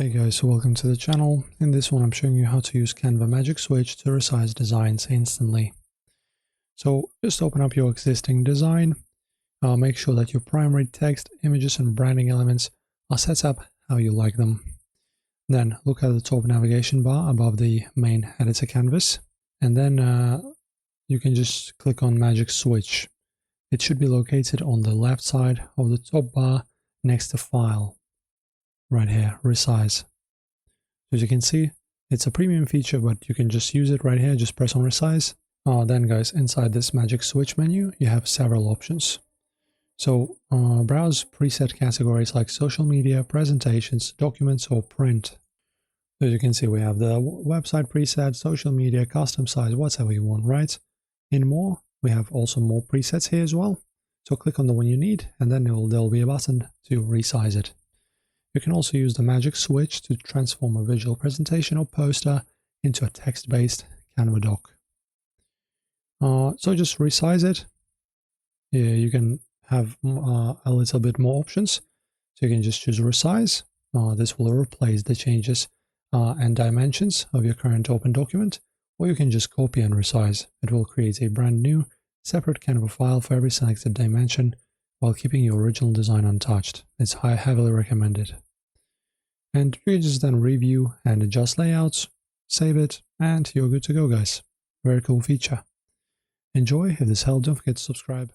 Hey guys, so welcome to the channel. In this one I'm showing you how to use Canva Magic Switch to resize designs instantly. So just open up your existing design, make sure that your primary text, images and branding elements are set up how you like them. Then look at the top navigation bar above the main editor canvas, and then you can just click on Magic Switch. It should be located on the left side of the top bar next to File. Right here, Resize. As you can see, it's a premium feature, but you can just use it right here. Just press on Resize. Then guys, inside this Magic Switch menu, you have several options. So browse preset categories like social media, presentations, documents, or print. As you can see, we have the website preset, social media, custom size, whatever you want, right? In more, we have also more presets here as well. So click on the one you need, and then there'll be a button to resize it. You can also use the Magic Switch to transform a visual presentation or poster into a text-based Canva doc. So just resize it. Yeah, you can have a little bit more options. So you can just choose Resize. This will replace the changes and dimensions of your current open document, or you can just copy and resize. It will create a brand new separate Canva file for every selected dimension, while keeping your original design untouched. It's heavily recommended. And you can just then review and adjust layouts, save it, and you're good to go, guys. Very cool feature. Enjoy. If this helped, don't forget to subscribe.